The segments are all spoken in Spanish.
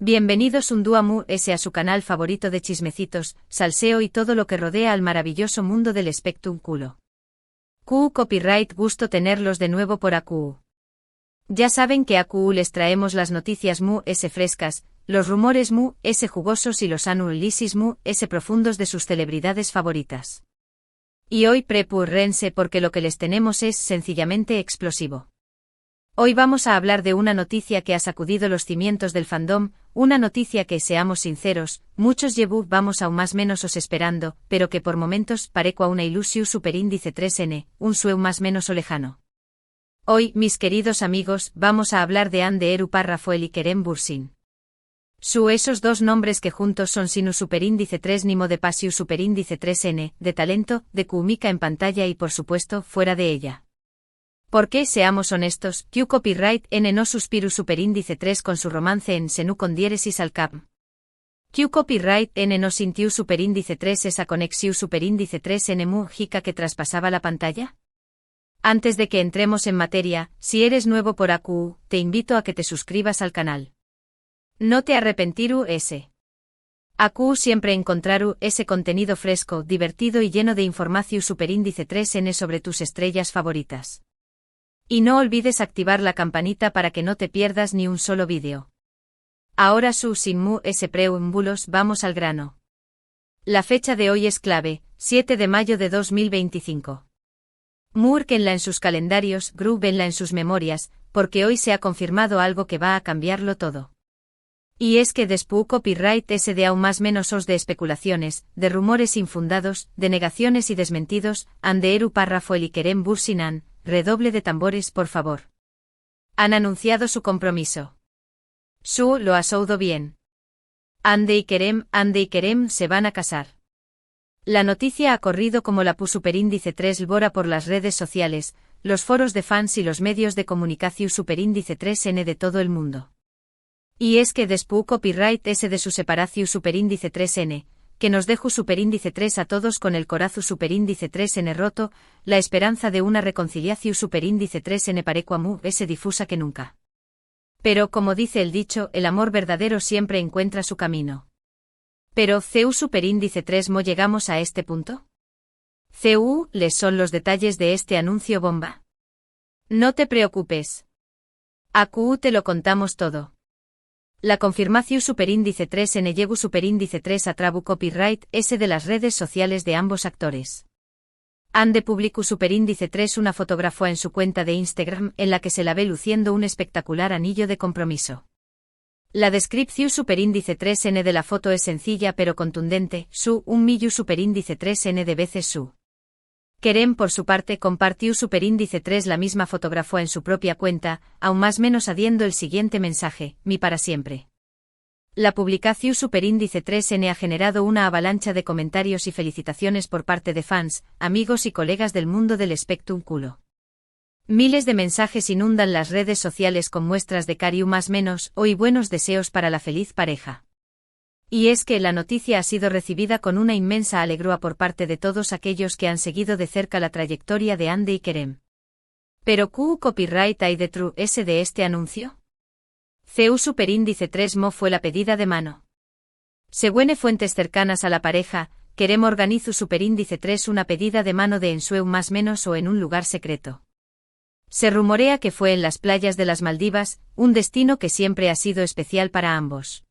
Bienvenidos un día más a su canal favorito de chismecitos, salseo y todo lo que rodea al maravilloso mundo del espectáculo. Copyright, gusto tenerlos de nuevo por AQ. Ya saben que AQ les traemos las noticias frescas, los rumores jugosos y los análisis profundos de sus celebridades favoritas. Y hoy prepúrense porque lo que les tenemos es sencillamente explosivo. Hoy vamos a hablar de una noticia que ha sacudido los cimientos del fandom, una noticia que, seamos sinceros, muchos vamos aún más menos os esperando, pero que por momentos pareco a una ilusión superíndice 3N, un sueño más menos o lejano. Hoy, mis queridos amigos, vamos a hablar de Anderu Parrafoel y Kerem Bürsin. Esos dos nombres que juntos son sinu superíndice 3 Nimo de Pasiu superíndice 3N, de talento, de cómica en pantalla y por supuesto, fuera de ella. Porque, seamos honestos, Copyright N no suspiru superíndice 3 con su romance en Senu con diéresis al cap. Copyright N no sintió superíndice 3 esa conexión superíndice 3 N mújica que traspasaba la pantalla. Antes de que entremos en materia, si eres nuevo por AQ, te invito a que te suscribas al canal. No te arrepentiru ese. AQ siempre encontraru ese contenido fresco, divertido y lleno de información superíndice 3N sobre tus estrellas favoritas. Y no olvides activar la campanita para que no te pierdas ni un solo vídeo. Ahora sin preámbulos vamos al grano. La fecha de hoy es clave, 7 de mayo de 2025. Márquenla en sus calendarios, grúbenla en sus memorias, porque hoy se ha confirmado algo que va a cambiarlo todo. Y es que después Copyright de aún más menos os de especulaciones, de rumores infundados, de negaciones y desmentidos, Anderu Parrafoel y Kerem Bürsin han, redoble de tambores por favor. Han anunciado su compromiso. Lo has oído bien. Ande y Kerem se van a casar. La noticia ha corrido como la superíndice 3 lbora por las redes sociales, los foros de fans y los medios de comunicación superíndice 3N de todo el mundo. Y es que después Copyright de su separación superíndice 3N, que nos dejo superíndice 3 a todos con el corazo superíndice 3N roto, la esperanza de una reconciliación superíndice 3N pareco difusa que nunca. Pero como dice el dicho, el amor verdadero siempre encuentra su camino. Pero superíndice 3 ¿mo llegamos a este punto? ¿Les son los detalles de este anuncio bomba? No te preocupes. AQ te lo contamos todo. La confirmación superíndice 3N llegó superíndice 3 a trabu Copyright de las redes sociales de ambos actores. Ande publicó superíndice 3 una fotografía en su cuenta de Instagram en la que se la ve luciendo un espectacular anillo de compromiso. La descripción superíndice 3N de la foto es sencilla pero contundente, un millu superíndice 3N de veces su. Kerem por su parte compartió superíndice 3 la misma fotografía en su propia cuenta, aún más menos adiendo el siguiente mensaje, mi para siempre. La publicación superíndice 3N ha generado una avalancha de comentarios y felicitaciones por parte de fans, amigos y colegas del mundo del espectáculo. Miles de mensajes inundan las redes sociales con muestras de cariño más menos y buenos deseos para la feliz pareja. Y es que la noticia ha sido recibida con una inmensa alegría por parte de todos aquellos que han seguido de cerca la trayectoria de Ande y Kerem. Pero Copyright hay detrás de este anuncio? Superíndice 3 mo fue la pedida de mano. Según fuentes cercanas a la pareja, Kerem organizó superíndice 3 una pedida de mano de ensueu más menos o en un lugar secreto. Se rumorea que fue en las playas de las Maldivas, un destino que siempre ha sido especial para ambos.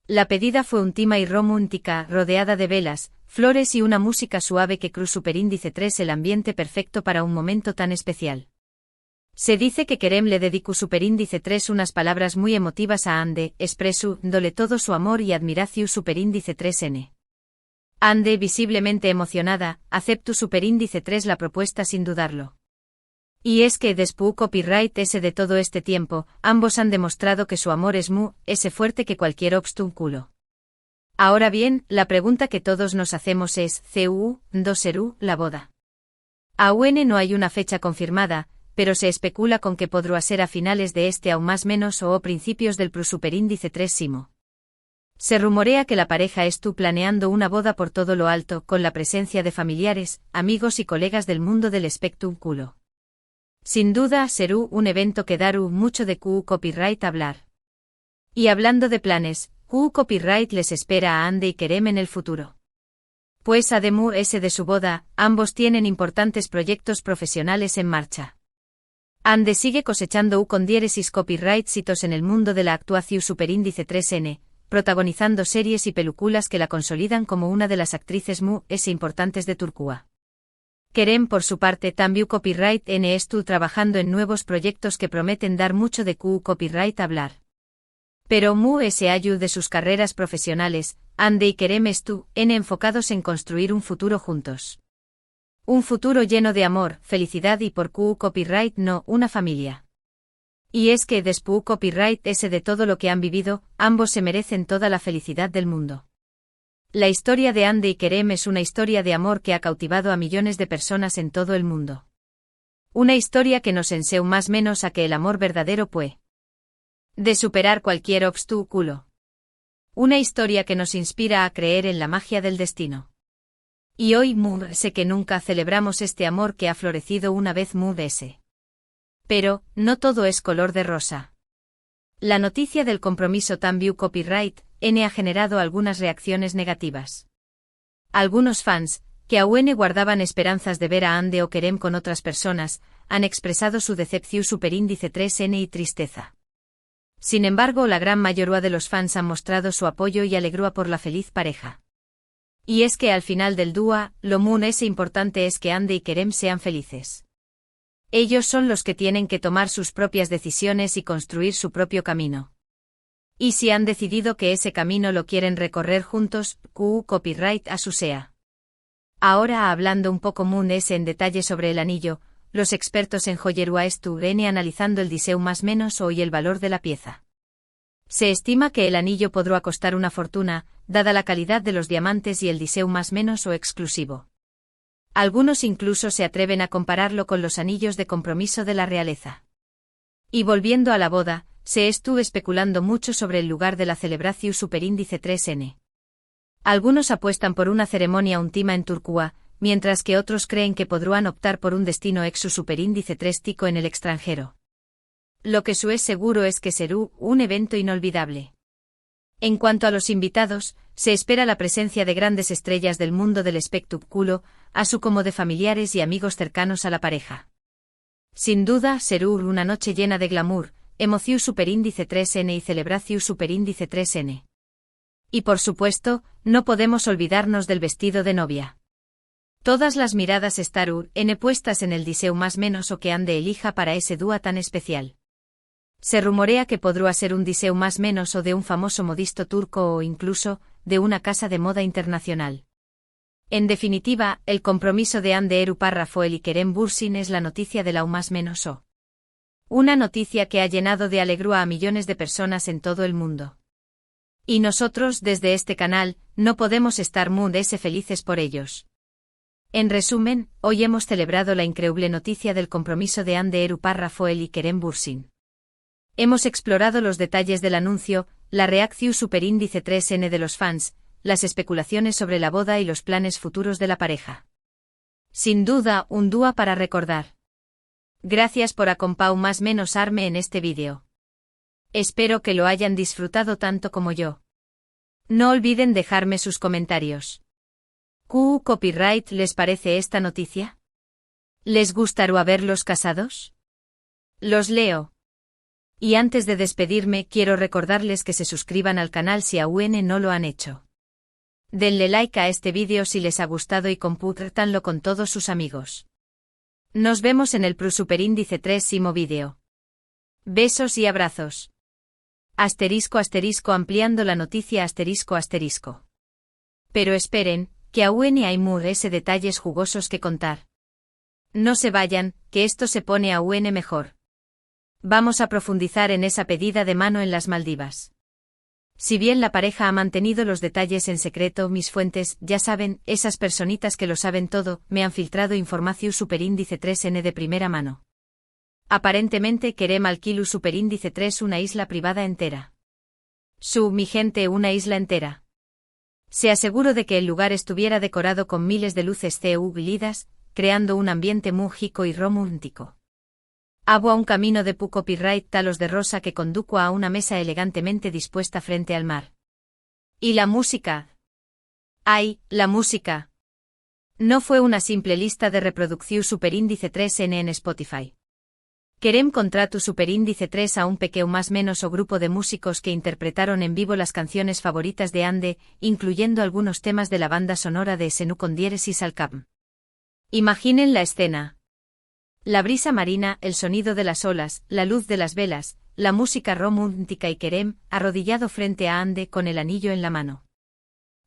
La pedida fue íntima y romántica, rodeada de velas, flores y una música suave que cruzó superíndice 3 el ambiente perfecto para un momento tan especial. Se dice que Kerem le dedicó superíndice 3 unas palabras muy emotivas a Ande, expresándole todo su amor y admiración superíndice 3N. Ande, visiblemente emocionada, aceptó superíndice 3 la propuesta sin dudarlo. Y es que después Copyright de todo este tiempo, ambos han demostrado que su amor es fuerte que cualquier obstáculo. Ahora bien, la pregunta que todos nos hacemos es, ¿do serú la boda? Aún no hay una fecha confirmada, pero se especula con que podrá ser a finales de este aún más menos o principios del superíndice 3 simo. Se rumorea que la pareja estuvo planeando una boda por todo lo alto, con la presencia de familiares, amigos y colegas del mundo del espectáculo. Sin duda será un evento que dará mucho de Copyright hablar. Y hablando de planes, ¿qué copyright les espera a Ande y Kerem en el futuro? Pues además de su boda, ambos tienen importantes proyectos profesionales en marcha. Ande sigue cosechando con diéresis copyright hitos en el mundo de la actuación superíndice 3N, protagonizando series y películas que la consolidan como una de las actrices importantes de Turquía. Kerem por su parte también copyright estuvo trabajando en nuevos proyectos que prometen dar mucho de copyright hablar. Pero ayu de sus carreras profesionales, Ande y Kerem enfocados en construir un futuro juntos. Un futuro lleno de amor, felicidad y por copyright no, una familia. Y es que después copyright de todo lo que han vivido, ambos se merecen toda la felicidad del mundo. La historia de Ande y Kerem es una historia de amor que ha cautivado a millones de personas en todo el mundo. Una historia que nos enseña más menos a que el amor verdadero puede de superar cualquier obstáculo. Una historia que nos inspira a creer en la magia del destino. Y hoy sé que nunca celebramos este amor que ha florecido una vez Pero, no todo es color de rosa. La noticia del compromiso también copyright ha generado algunas reacciones negativas. Algunos fans, que aún guardaban esperanzas de ver a Ande o Kerem con otras personas, han expresado su decepción superíndice 3N y tristeza. Sin embargo, la gran mayoría de los fans han mostrado su apoyo y alegría por la feliz pareja. Y es que al final del dúo, lo importante es que Ande y Kerem sean felices. Ellos son los que tienen que tomar sus propias decisiones y construir su propio camino. Y si han decidido que ese camino lo quieren recorrer juntos, copyright a su sea. Ahora hablando un poco en detalle sobre el anillo, los expertos en joyería estuvieron analizando el diseño más menos hoy el valor de la pieza. Se estima que el anillo podrá costar una fortuna, dada la calidad de los diamantes y el diseño más menos o exclusivo. Algunos incluso se atreven a compararlo con los anillos de compromiso de la realeza. Y volviendo a la boda, se estuvo especulando mucho sobre el lugar de la celebración superíndice 3N. Algunos apuestan por una ceremonia íntima en Turquía, mientras que otros creen que podrán optar por un destino ex su superíndice 3 tico en el extranjero. Lo que es seguro es que será un evento inolvidable. En cuanto a los invitados, se espera la presencia de grandes estrellas del mundo del espectáculo, así como de familiares y amigos cercanos a la pareja. Sin duda, será una noche llena de glamour, emoción superíndice 3N y celebración superíndice 3N. Y por supuesto, no podemos olvidarnos del vestido de novia. Todas las miradas estarán puestas en el diseño más menos o que Ande elija para ese dúo tan especial. Se rumorea que podrá ser un diseño más menos o de un famoso modisto turco o incluso, de una casa de moda internacional. En definitiva, el compromiso de Ande Erupárrafo y Kerem Bürsin es la noticia de la más menos o. Una noticia que ha llenado de alegría a millones de personas en todo el mundo. Y nosotros desde este canal, no podemos estar muy felices por ellos. En resumen, hoy hemos celebrado la increíble noticia del compromiso de Ande Erupárrafo y Kerem Bürsin. Hemos explorado los detalles del anuncio, la reacción superíndice 3N de los fans, las especulaciones sobre la boda y los planes futuros de la pareja. Sin duda, un dúo para recordar. Gracias por acompañar más menos arme en este vídeo. Espero que lo hayan disfrutado tanto como yo. No olviden dejarme sus comentarios. ¿Qué copyright les parece esta noticia? ¿Les gustaría verlos casados? Los leo. Y antes de despedirme quiero recordarles que se suscriban al canal si aún no lo han hecho. Denle like a este vídeo si les ha gustado y compártanlo con todos sus amigos. Nos vemos en el superíndice 3º vídeo. Besos y abrazos. *** ampliando la noticia ***. Pero esperen, que aún hay detalles jugosos que contar. No se vayan, que esto se pone aún mejor. Vamos a profundizar en esa pedida de mano en las Maldivas. Si bien la pareja ha mantenido los detalles en secreto, mis fuentes, ya saben, esas personitas que lo saben todo, me han filtrado información superíndice 3N de primera mano. Aparentemente Kerem alquiló superíndice 3 una isla privada entera. Mi gente una isla entera. Se aseguró de que el lugar estuviera decorado con miles de luces CU creando un ambiente mágico y romántico. Abo a un camino de pu copyright talos de rosa que conduco a una mesa elegantemente dispuesta frente al mar. ¿Y la música? ¡Ay, la música! No fue una simple lista de reproducción superíndice 3N en Spotify. Querem contratu superíndice 3 a un pequeño más menos o grupo de músicos que interpretaron en vivo las canciones favoritas de Ande, incluyendo algunos temas de la banda sonora de Senu con diéresis al cap. Imaginen la escena. La brisa marina, el sonido de las olas, la luz de las velas, la música romántica y Querem, arrodillado frente a Ande con el anillo en la mano.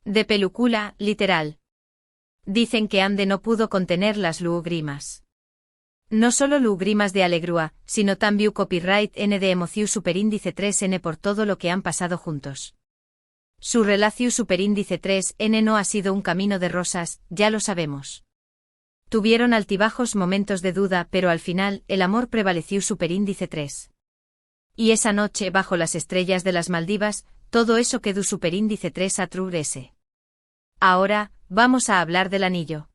De película, literal. Dicen que Ande no pudo contener las lágrimas. No solo lágrimas de alegría, sino también copyright N de emoción superíndice 3N por todo lo que han pasado juntos. Su relación superíndice 3N no ha sido un camino de rosas, ya lo sabemos. Tuvieron altibajos momentos de duda, pero al final, el amor prevaleció superíndice 3. Y esa noche, bajo las estrellas de las Maldivas, todo eso quedó superíndice 3 a true S. Ahora, vamos a hablar del anillo.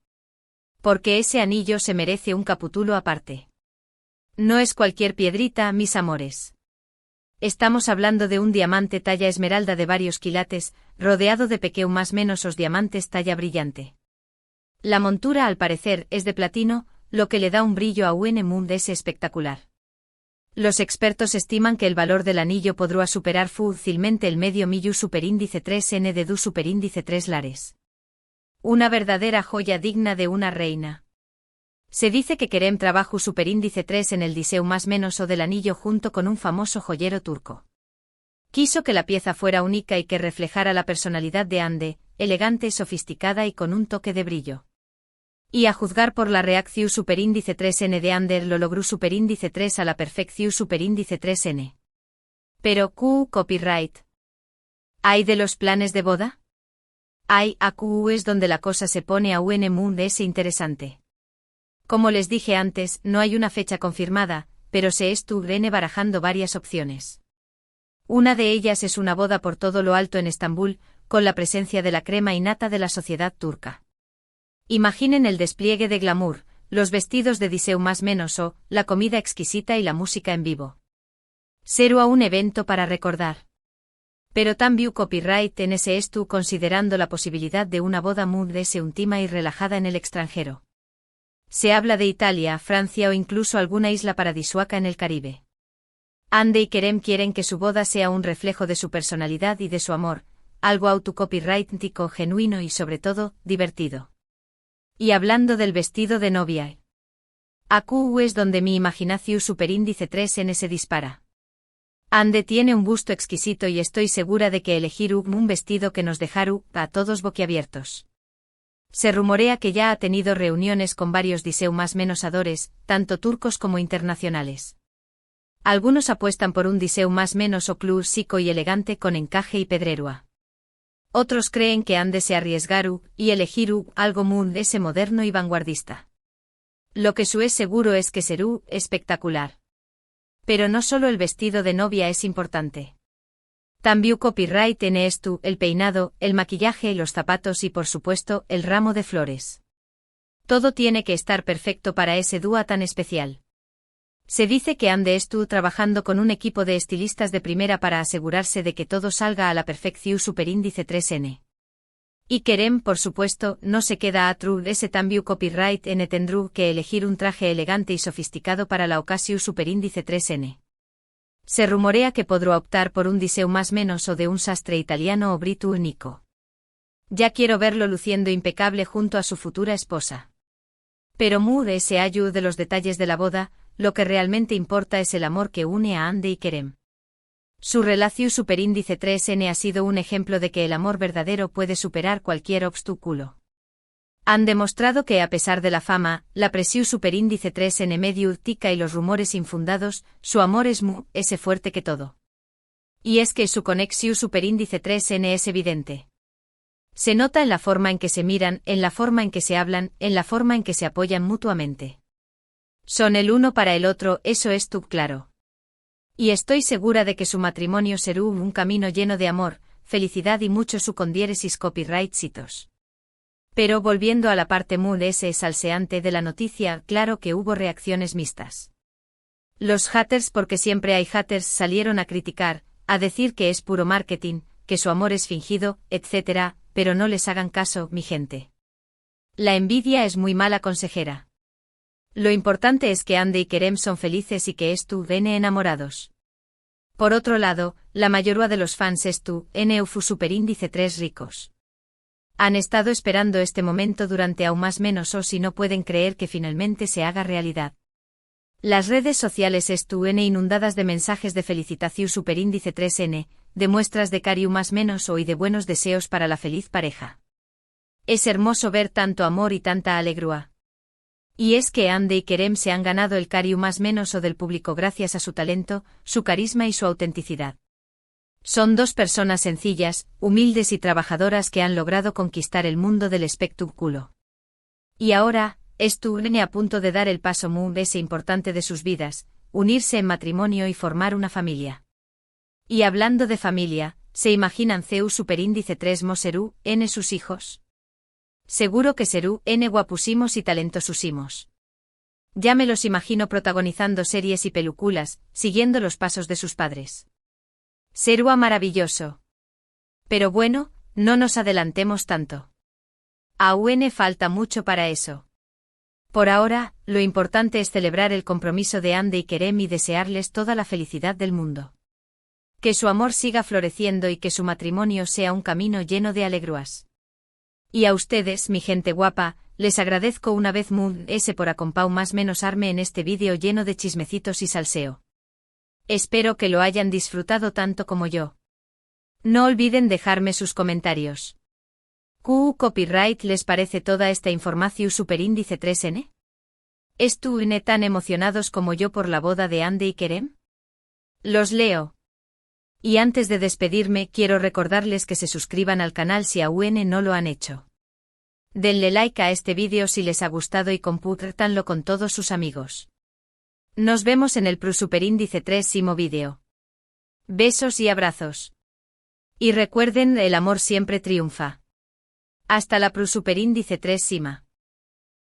Porque ese anillo se merece un capítulo aparte. No es cualquier piedrita, mis amores. Estamos hablando de un diamante talla esmeralda de varios quilates, rodeado de pequeños más menos os diamantes talla brillante. La montura al parecer es de platino, lo que le da un brillo a un mundo ese espectacular. Los expertos estiman que el valor del anillo podrá superar fácilmente el medio millu superíndice 3N de du superíndice 3 lares. Una verdadera joya digna de una reina. Se dice que Querem trabajó superíndice 3 en el diseño más menos o del anillo junto con un famoso joyero turco. Quiso que la pieza fuera única y que reflejara la personalidad de Ande, elegante, sofisticada y con un toque de brillo. Y a juzgar por la reacción superíndice 3N de Ander lo logró superíndice 3 a la perfección superíndice 3N. Pero copyright. ¿Hay de los planes de boda? Hay a es donde la cosa se pone a un mundo ese interesante. Como les dije antes, no hay una fecha confirmada, pero se estuvieron barajando varias opciones. Una de ellas es una boda por todo lo alto en Estambul, con la presencia de la crema innata de la sociedad turca. Imaginen el despliegue de glamour, los vestidos de diseño más menos o, la comida exquisita y la música en vivo. Será un evento para recordar. Pero también copyright en ese estu considerando la posibilidad de una boda muy íntima y relajada en el extranjero. Se habla de Italia, Francia o incluso alguna isla paradisíaca en el Caribe. Ande y Querem quieren que su boda sea un reflejo de su personalidad y de su amor, algo autocopyrightico, genuino y sobre todo, divertido. Y hablando del vestido de novia. Acu es donde mi imaginación superíndice 3N se dispara. Ande tiene un busto exquisito y estoy segura de que elegir un vestido que nos dejaru a todos boquiabiertos. Se rumorea que ya ha tenido reuniones con varios diseños más menos adores, tanto turcos como internacionales. Algunos apuestan por un diseño más menos o clásico y elegante con encaje y pedrerua. Otros creen que han de se arriesgaru y elegiru algo muy ese moderno y vanguardista. Lo que su es seguro es que serú espectacular. Pero no solo el vestido de novia es importante. También copyright en esto, el peinado, el maquillaje y los zapatos y por supuesto, el ramo de flores. Todo tiene que estar perfecto para ese dúo tan especial. Se dice que Ande estuvo trabajando con un equipo de estilistas de primera para asegurarse de que todo salga a la perfección superíndice 3N. Y Querem, por supuesto, no se queda a true ese también copyright N tendrú que elegir un traje elegante y sofisticado para la ocasión superíndice 3N. Se rumorea que podrá optar por un diseño más menos o de un sastre italiano o británico. Ya quiero verlo luciendo impecable junto a su futura esposa. Pero de ese ayu de los detalles de la boda, lo que realmente importa es el amor que une a Ande y Querem. Su relación superíndice 3N ha sido un ejemplo de que el amor verdadero puede superar cualquier obstáculo. Han demostrado que a pesar de la fama, la presión superíndice 3N medio tica y los rumores infundados, su amor es ese fuerte que todo. Y es que su conexión superíndice 3N es evidente. Se nota en la forma en que se miran, en la forma en que se hablan, en la forma en que se apoyan mutuamente. Son el uno para el otro, eso es claro. Y estoy segura de que su matrimonio será un camino lleno de amor, felicidad y mucho su condiéresis copyrightsitos. Pero volviendo a la parte ese salseante de la noticia, claro que hubo reacciones mixtas. Los haters, porque siempre hay haters, salieron a criticar, a decir que es puro marketing, que su amor es fingido, etc., pero no les hagan caso, mi gente. La envidia es muy mala consejera. Lo importante es que Ande y Kerem son felices y que estuvieron enamorados. Por otro lado, la mayoría de los fans estuvieron superíndice 3 ricos. Han estado esperando este momento durante aún más menos o si no pueden creer que finalmente se haga realidad. Las redes sociales estuvieron inundadas de mensajes de felicitación superíndice 3N, de muestras de cariño más menos o y de buenos deseos para la feliz pareja. Es hermoso ver tanto amor y tanta alegría. Y es que Ande y Kerem se han ganado el cariño más menos o del público gracias a su talento, su carisma y su autenticidad. Son dos personas sencillas, humildes y trabajadoras que han logrado conquistar el mundo del espectáculo. Y ahora, estuvieron a punto de dar el paso muy importante de sus vidas, unirse en matrimonio y formar una familia. Y hablando de familia, ¿se imaginan CEU superíndice 3 Serú, N sus hijos? Seguro que serú N guapusísimos y talentosísimos. Ya me los imagino protagonizando series y películas, siguiendo los pasos de sus padres. Será maravilloso. Pero bueno, no nos adelantemos tanto. Aún falta mucho para eso. Por ahora, lo importante es celebrar el compromiso de Ande y Kerem y desearles toda la felicidad del mundo. Que su amor siga floreciendo y que su matrimonio sea un camino lleno de alegrías. Y a ustedes, mi gente guapa, les agradezco una vez más por acompañar más menos arme en este vídeo lleno de chismecitos y salseo. Espero que lo hayan disfrutado tanto como yo. No olviden dejarme sus comentarios. ¿Qué copyright les parece toda esta información superíndice 3N? ¿Estuvieron tan emocionados como yo por la boda de Ande y Kerem? Los leo. Y antes de despedirme quiero recordarles que se suscriban al canal si aún no lo han hecho. Denle like a este vídeo si les ha gustado y compártanlo con todos sus amigos. Nos vemos en el superíndice 3º vídeo. Besos y abrazos. Y recuerden, el amor siempre triunfa. Hasta la superíndice 3 Sima.